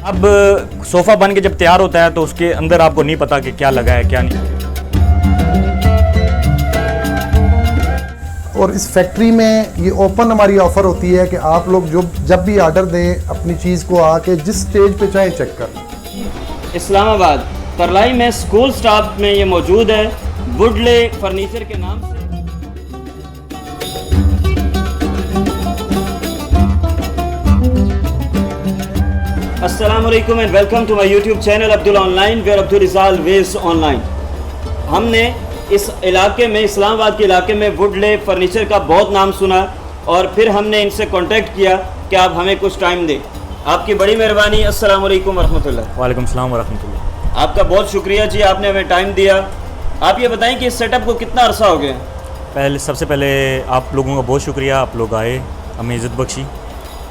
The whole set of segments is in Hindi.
अब सोफ़ा बन के जब तैयार होता है तो उसके अंदर आपको नहीं पता कि क्या लगा है क्या नहीं। और इस फैक्ट्री में ये ओपन हमारी ऑफ़र होती है कि आप लोग जब भी ऑर्डर दें अपनी चीज़ को आके जिस स्टेज पे चाहे चेक कर। इस्लामाबाद करलाई में स्कूल स्टाफ में ये मौजूद है, वुडले फर्नीचर के नाम से। अस्सलाम वालेकुम and welcome to my YouTube channel Abdul online where Abdul is always online. हमने इस इलाके में, इस्लामाबाद के इलाके में वुडले फर्नीचर का बहुत नाम सुना और फिर हमने इनसे कांटेक्ट किया कि आप हमें कुछ टाइम दें। आपकी बड़ी मेहरबानी। अस्सलाम वालेकुम वरहमतुल्लाह। वालेकुम सलाम वरहमतुल्लाह। आपका बहुत शुक्रिया जी, आपने हमें टाइम दिया। आप ये बताएं कि इस सेटअप को कितना अरसा हो गया? सबसे पहले आप लोगों का बहुत शुक्रिया, आप लोग आए, हमें इज़्ज़त बख्शी।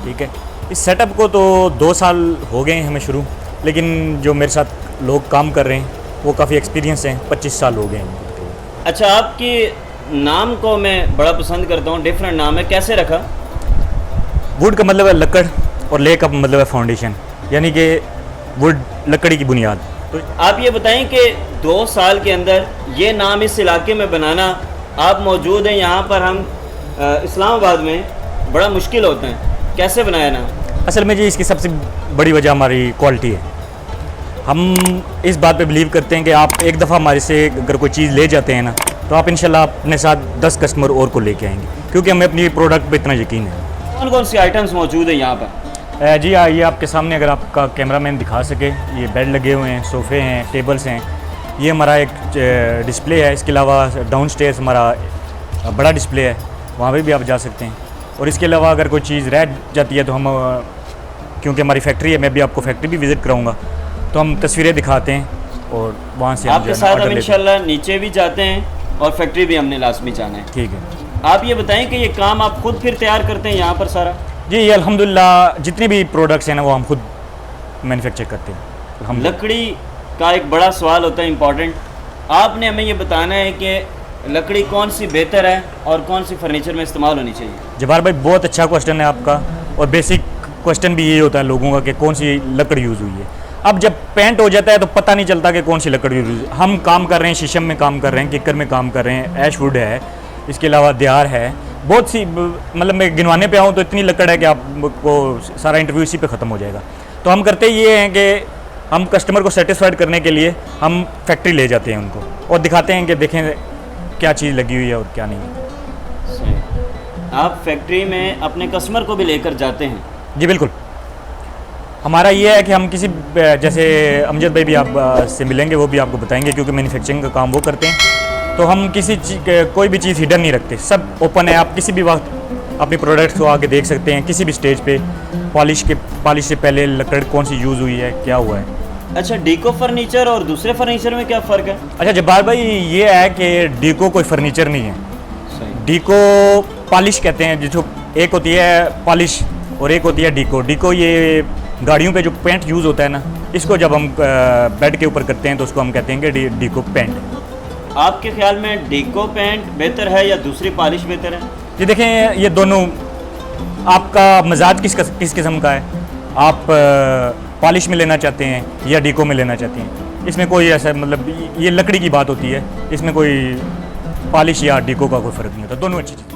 ठीक है, इस सेटअप को तो 2 साल हो गए हैं हमें शुरू, लेकिन जो मेरे साथ लोग काम कर रहे हैं वो काफ़ी एक्सपीरियंस हैं, 25 साल हो गए हैं। अच्छा, आपकी नाम को मैं बड़ा पसंद करता हूँ, डिफरेंट नाम है, कैसे रखा? वुड का मतलब है लकड़ और ले का मतलब है फाउंडेशन, यानी कि वुड लकड़ी की बुनियाद। तो आप ये बताएं कि 2 साल के अंदर ये नाम इस इलाके में बनाना, आप मौजूद हैं यहाँ पर, हम इस्लामाबाद में, बड़ा मुश्किल होता है, कैसे बनाया नाम? असल में जी इसकी सबसे बड़ी वजह हमारी क्वालिटी है। हम इस बात पे बिलीव करते हैं कि आप एक दफ़ा हमारे से अगर कोई चीज़ ले जाते हैं ना, तो आप इंशाल्लाह अपने साथ 10 कस्टमर और को लेके आएंगे, क्योंकि हमें अपनी प्रोडक्ट पे इतना यकीन है। कौन कौन सी आइटम्स मौजूद है यहाँ पर? जी ये आपके सामने अगर आपका कैमरामैन दिखा सके, ये बेड लगे हुए हैं, सोफ़े हैं, टेबल्स हैं, ये हमारा एक डिस्प्ले है। इसके अलावा डाउन स्टेयर्स हमारा बड़ा डिस्प्ले है, वहाँ पर भी आप जा सकते हैं। और इसके अलावा अगर कोई चीज़ रह जाती है तो हम, क्योंकि हमारी फैक्ट्री है, मैं भी आपको फैक्ट्री भी विज़िट कराऊँगा, तो हम तस्वीरें दिखाते हैं और वहाँ से आपके साथ हम इंशाल्लाह नीचे भी जाते हैं और फैक्ट्री भी हमने लाजमी जाना है। ठीक है। आप ये बताएं कि ये काम आप खुद फिर तैयार करते हैं यहाँ पर सारा? जी ये अल्हम्दुलिल्लाह जितने भी प्रोडक्ट्स हैं ना वो हम खुद मैन्युफैक्चर करते हैं। हम लकड़ी का एक बड़ा सवाल होता है इम्पॉर्टेंट, आपने हमें ये बताना है कि लकड़ी कौन सी बेहतर है और कौन सी फर्नीचर में इस्तेमाल होनी चाहिए। जबार भाई बहुत अच्छा क्वेश्चन है आपका, और बेसिक क्वेश्चन भी ये होता है लोगों का कि कौन सी लकड़ी यूज़ हुई है। अब जब पेंट हो जाता है तो पता नहीं चलता कि कौन सी लकड़ी यूज़। हम काम कर रहे हैं, शीशम में काम कर रहे हैं, किक्कर में काम कर रहे हैं, ऐश वुड है, इसके अलावा दियार है, बहुत सी, मतलब मैं गिनवाने पे आऊँ तो इतनी लकड़ है कि आपको सारा इंटरव्यू इसी पे ख़त्म हो जाएगा। तो हम करते ये हैं कि हम कस्टमर को सेटिस्फाइड करने के लिए हम फैक्ट्री ले जाते हैं उनको और दिखाते हैं कि देखें क्या चीज़ लगी हुई है और क्या नहीं। सही। आप फैक्ट्री में अपने कस्टमर को भी लेकर जाते हैं? जी बिल्कुल। हमारा ये है कि हम किसी, जैसे अमजद भाई भी आप से मिलेंगे, वो भी आपको बताएंगे, क्योंकि मैन्युफैक्चरिंग का काम वो करते हैं। तो हम किसी कोई भी चीज़ हिडन नहीं रखते, सब ओपन है। आप किसी भी वक्त अपनी प्रोडक्ट्स को आके देख सकते हैं, किसी भी स्टेज पे। पॉलिश से पहले लकड़ कौन सी यूज़ हुई है, क्या हुआ है। अच्छा, डीको फर्नीचर और दूसरे फर्नीचर में क्या फ़र्क है? अच्छा जब्बार भाई, ये है कि डीको कोई फर्नीचर नहीं है। सही। डीको पॉलिश कहते हैं, जिसको एक होती है पॉलिश और एक होती है डीको। डीको ये गाड़ियों पे जो पेंट यूज़ होता है ना, इसको जब हम बेड के ऊपर करते हैं तो उसको हम कहते हैं कि डीको पेंट। आपके ख्याल में डीको पेंट बेहतर है या दूसरी पॉलिश बेहतर है? ये देखें, ये दोनों, आपका मजाज किस किस्म का है, आप पॉलिश में लेना चाहते हैं या डीको में लेना चाहते हैं, इसमें कोई ऐसा, मतलब ये लकड़ी की बात होती है, इसमें कोई पॉलिश या डीको का कोई फ़र्क नहीं होता, दोनों अच्छी चीज़।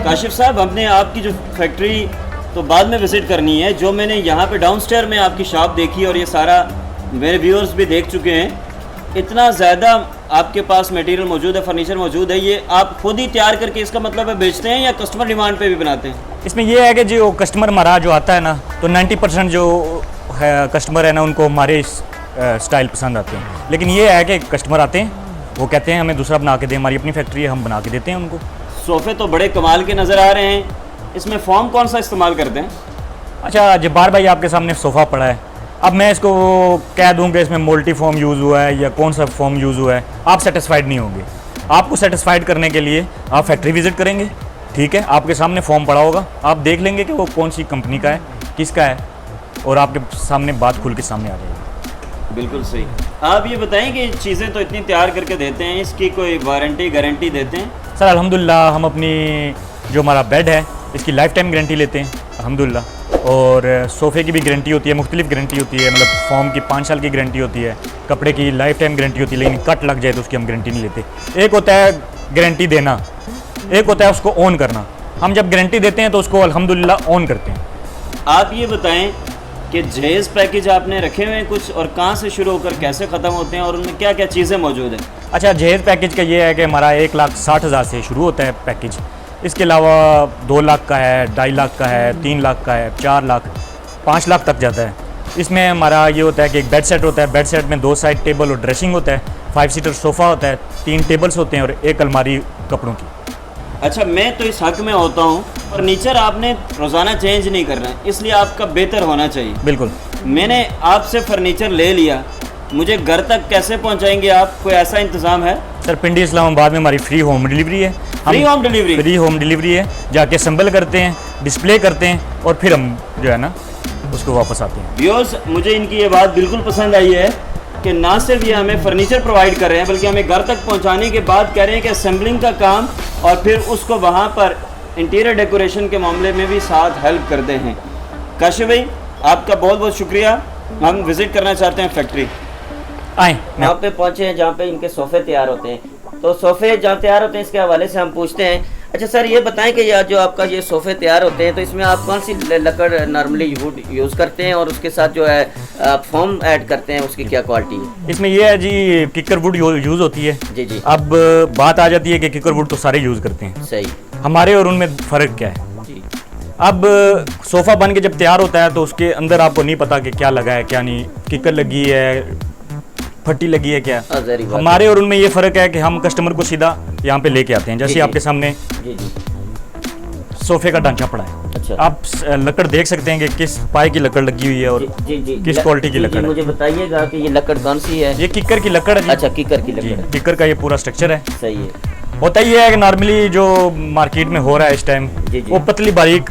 काशिफ साहब, हमने आपकी जो फैक्ट्री तो बाद में विज़िट करनी है, जो मैंने यहाँ पे डाउनस्टेयर में आपकी शॉप देखी और ये सारा मेरे व्यूअर्स भी देख चुके हैं, इतना ज़्यादा आपके पास मटेरियल मौजूद है, फर्नीचर मौजूद है, ये आप खुद ही तैयार करके इसका मतलब है बेचते हैं या कस्टमर डिमांड पे भी बनाते हैं? इसमें ये है कि जो कस्टमर हमारा जो आता है ना, तो 90% जो है कस्टमर है ना, उनको हमारे स्टाइल पसंद आते हैं। लेकिन ये है कि कस्टमर आते हैं, वो कहते हैं हमें दूसरा बना के दें, हमारी अपनी फैक्ट्री है, हम बना के देते हैं उनको। सोफ़े तो बड़े कमाल के नज़र आ रहे हैं, इसमें फॉर्म कौन सा इस्तेमाल करते हैं? अच्छा, जब्बार भाई आपके सामने सोफ़ा पड़ा है, अब मैं इसको कह दूं कि इसमें मल्टी फॉर्म यूज़ हुआ है या कौन सा फॉर्म यूज़ हुआ है, आप सेटिस्फाइड नहीं होंगे। आपको सेटिस्फाइड करने के लिए आप फैक्ट्री विज़िट करेंगे, ठीक है, आपके सामने फॉर्म पड़ा होगा, आप देख लेंगे कि वो कौन सी कंपनी का है, किसका है, और आपके सामने बात खुल के सामने आ जाएगी। बिल्कुल सही। आप ये बताएं कि चीज़ें तो इतनी तैयार करके देते हैं, इसकी कोई वारंटी गारंटी देते हैं? सर अल्हम्दुलिल्लाह हम अपनी जो हमारा बेड है इसकी लाइफ टाइम गारंटी लेते हैं अल्हम्दुलिल्लाह, और सोफ़े की भी गारंटी होती है, मुख्तलिफ गारंटी होती है, मतलब फॉर्म की 5 साल की गारंटी होती है, कपड़े की लाइफ टाइम गारंटी होती है, लेकिन कट लग जाए तो उसकी हम गारंटी नहीं लेते। एक होता है गारंटी देना, एक होता है उसको ऑन करना। हम जब गारंटी देते हैं तो उसको अल्हम्दुलिल्लाह ऑन करते हैं। आप ये बताएं कि जहेज़ पैकेज आपने रखे हुए हैं कुछ, और कहाँ से शुरू होकर कैसे ख़त्म होते हैं और उनमें क्या क्या चीज़ें मौजूद हैं? अच्छा, जहेज़ पैकेज का ये है कि हमारा 1,60,000 से शुरू होता है पैकेज। इसके अलावा 2 लाख का है, 2.5 लाख का है, 3 लाख का है, 4 लाख, 5 लाख तक जाता है। इसमें हमारा ये होता है कि एक बेड सेट होता है, बेड सेट में 2 साइड टेबल और ड्रेसिंग होता है, 5 सीटर सोफ़ा होता है, 3 टेबल्स होते हैं और 1 अलमारी कपड़ों की। अच्छा, मैं तो इस हक़ में होता हूँ, फर्नीचर आपने रोज़ाना चेंज नहीं करना है, इसलिए आपका बेहतर होना चाहिए। बिल्कुल। मैंने आपसे फर्नीचर ले लिया, मुझे घर तक कैसे पहुँचाएंगे आप? कोई ऐसा इंतज़ाम है? सर पिंडी इस्लामाबाद में हमारी फ्री होम डिलीवरी है। Free home delivery? Free home delivery है, जाके असम्बल करते हैं, डिस्प्ले करते हैं और फिर हम जो है ना उसको वापस आते हैं। व्यूअर्स, मुझे इनकी ये बात बिल्कुल पसंद आई है कि ना सिर्फ ये हमें फर्नीचर प्रोवाइड कर रहे हैं, बल्कि हमें घर तक पहुंचाने के बाद कह रहे हैं कि असेंबलिंग का काम और फिर उसको वहाँ पर इंटीरियर डेकोरेशन के मामले में भी साथ हेल्प करते हैं। काशिफ भाई, आपका बहुत बहुत शुक्रिया। हम विज़िट करना चाहते हैं फैक्ट्री। आए यहाँ पे पहुँचे हैं जहाँ पे इनके सोफ़े तैयार होते हैं, तो सोफ़े जहाँ तैयार होते हैं इसके हवाले से हम पूछते हैं। अच्छा सर, ये बताएं कि यार जो आपका ये सोफ़े तैयार होते हैं तो इसमें आप कौन सी लकड़ नॉर्मली वुड यूज़ करते हैं, और उसके साथ जो है आप फोम ऐड करते हैं, उसकी क्या क्वालिटी है? इसमें ये है जी, किकर वुड यूज़ होती है। जी जी। अब बात आ जाती है कि किकर वुड तो सारे यूज़ करते हैं, सही। हमारे और उनमें फ़र्क क्या है जी। अब सोफ़ा बन के जब तैयार होता है तो उसके अंदर आपको नहीं पता कि क्या लगा है क्या नहीं, किकर लगी है, फट्टी लगी है क्या। हमारे और उनमें ये फ़र्क है कि हम कस्टमर को सीधा यहाँ पे लेके आते हैं। जैसे आपके सामने जी जी सोफ़े का ढांचा पड़ा है। अच्छा। आप लकड़ देख सकते हैं कि किस पाए की लकड़ लगी हुई है और जी जी किस क्वालिटी की लकड़ है। मुझे बताइएगा कि ये लकड़ कौन सी है? ये किकर की लकड़ है जी। अच्छा, किकर की जी, लकड़ है। किकर का ये पूरा स्ट्रक्चर है। सही है। होता ही है कि नॉर्मली जो मार्केट में हो रहा है इस टाइम, जी जी। वो पतली बारीक,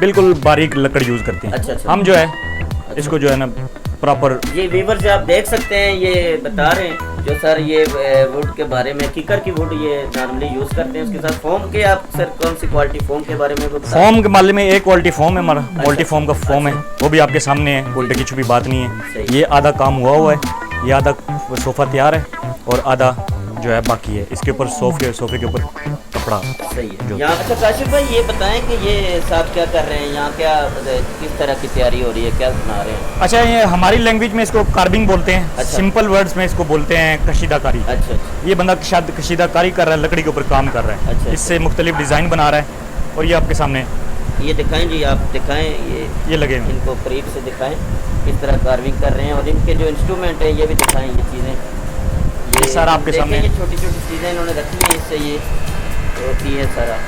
बिल्कुल बारीक लकड़ यूज़ करते हैं। अच्छा अच्छा। हम जो है इसको जो है ना प्रॉपर। ये वीवर से आप देख सकते हैं, ये बता रहे हैं जो सर ये वुड के बारे में, किकर की वुड ये नॉर्मली यूज़ करते हैं, उसके साथ फोम के आप सर कौन सी क्वालिटी फोम के बारे में बता? फॉर्म के मामले में एक क्वालिटी फॉर्म है हमारा, मल्टी फॉर्म का फॉर्म है, अच्छा। वो भी आपके सामने है, कोई ढकी छुपी बात नहीं है। सही। ये आधा काम हुआ है, ये आधा सोफ़ा तैयार है और आधा जो है बाकी है। इसके ऊपर सोफ़े के ऊपर कपड़ा। सही है। जो- यहाँ अच्छा काशिफ भाई, ये बताएं कि ये साहब क्या कर रहे हैं यहाँ, क्या किस तरह की तैयारी हो रही है, क्या बना रहे हैं? अच्छा, ये हमारी लैंग्वेज में इसको कार्विंग बोलते हैं। अच्छा। सिंपल वर्ड्स में इसको बोलते हैं कशीदाकारी। अच्छा अच्छा। ये बंदा कशीदाकारी कर रहा है, लकड़ी के ऊपर काम कर रहा है। अच्छा। इससे मुख्तलिफ डिज़ाइन बना रहा है और ये आपके सामने ये दिखाएं जी, आप दिखाएं, ये लगे हुए हैं। इनको करीब से दिखाएं किस तरह कार्विंग कर रहे हैं, और इनके जो इंस्ट्रूमेंट है ये भी दिखाएं। ये चीज़ें ये सारा आपके देखें, सामने ये छोटी छोटी चीज़ें इन्होंने रखी है, इससे ये होती है सारा।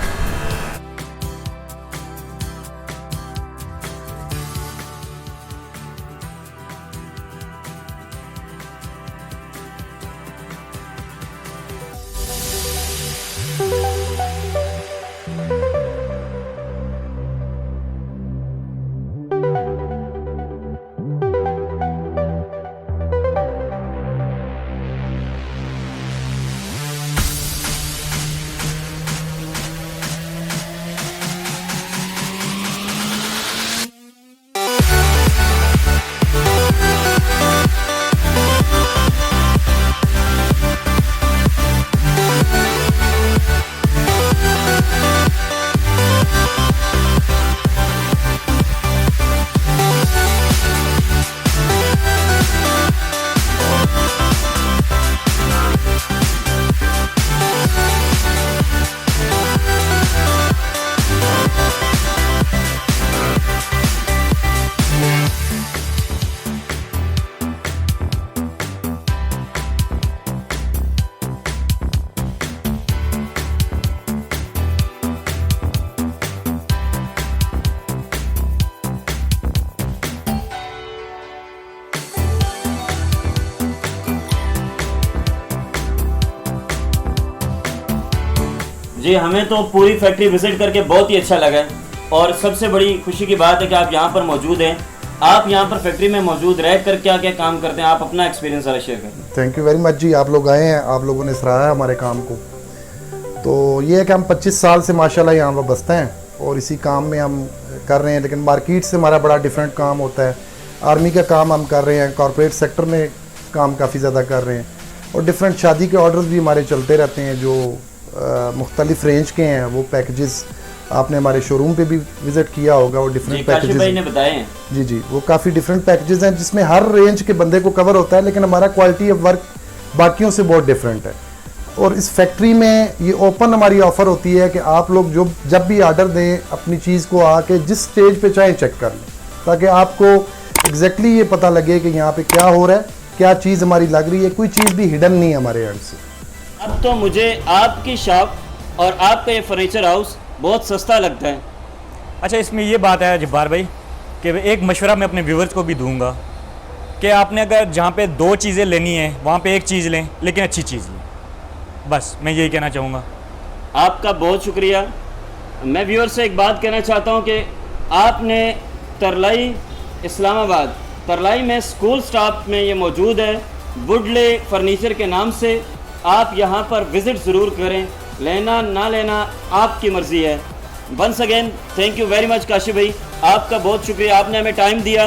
जी, हमें तो पूरी फैक्ट्री विजिट करके बहुत ही अच्छा लगा है और सबसे बड़ी खुशी की बात है कि आप यहाँ पर मौजूद हैं। आप यहाँ पर फैक्ट्री में मौजूद रह कर क्या क्या काम करते हैं, आप अपना एक्सपीरियंस ज़रा शेयर करें। थैंक यू वेरी मच जी, आप लोग आए हैं, आप लोगों ने सराहा हमारे काम को। तो ये है कि हम 25 साल से माशाल्लाह यहाँ पर बसते हैं और इसी काम में हम कर रहे हैं, लेकिन मार्केट से हमारा बड़ा डिफरेंट काम होता है। आर्मी का काम हम कर रहे हैं, कॉर्पोरेट सेक्टर में काम काफ़ी ज़्यादा कर रहे हैं और डिफरेंट शादी के ऑर्डर्स भी हमारे चलते रहते हैं जो मुख्तलिफ रेंज के हैं। वो पैकेजेस आपने हमारे शोरूम पे भी विज़िट किया होगा, वो डिफरेंट काशिफ भाई ने पैकेजेस बताए हैं। जी, वो काफ़ी डिफरेंट पैकेजेस हैं जिसमें हर रेंज के बंदे को कवर होता है, लेकिन हमारा क्वालिटी ऑफ वर्क बाकियों से बहुत डिफरेंट है। और इस फैक्ट्री में ये ओपन हमारी ऑफ़र होती है कि आप लोग जब भी आर्डर दें अपनी चीज़ को आके जिस स्टेज पे चाहे चेक कर लें, ताकि आपको एग्जैक्टली ये पता लगे कि यहाँ पे क्या हो रहा है, क्या चीज़ हमारी लग रही है, कोई चीज़ भी हिडन नहीं है हमारे एंड से। अब तो मुझे आपकी शॉप और आपका ये फर्नीचर हाउस बहुत सस्ता लगता है। अच्छा, इसमें ये बात है जब्बार भाई कि एक मशवरा मैं अपने व्यूवर्स को भी दूंगा कि आपने अगर जहाँ पे 2 चीज़ें लेनी है वहाँ पे एक चीज़ लें, लेकिन अच्छी चीज़ लें। बस मैं यही कहना चाहूँगा। आपका बहुत शुक्रिया। मैं व्यूअर से एक बात कहना चाहता हूँ कि आपने तरलाई इस्लामाबाद, तरलाई में स्कूल स्टाफ में ये मौजूद है, वुडले फर्नीचर के नाम से। आप यहाँ पर विज़िट ज़रूर करें, लेना ना लेना आपकी मर्ज़ी है। Once again thank you very much Kashif भाई, आपका बहुत शुक्रिया, आपने हमें टाइम दिया।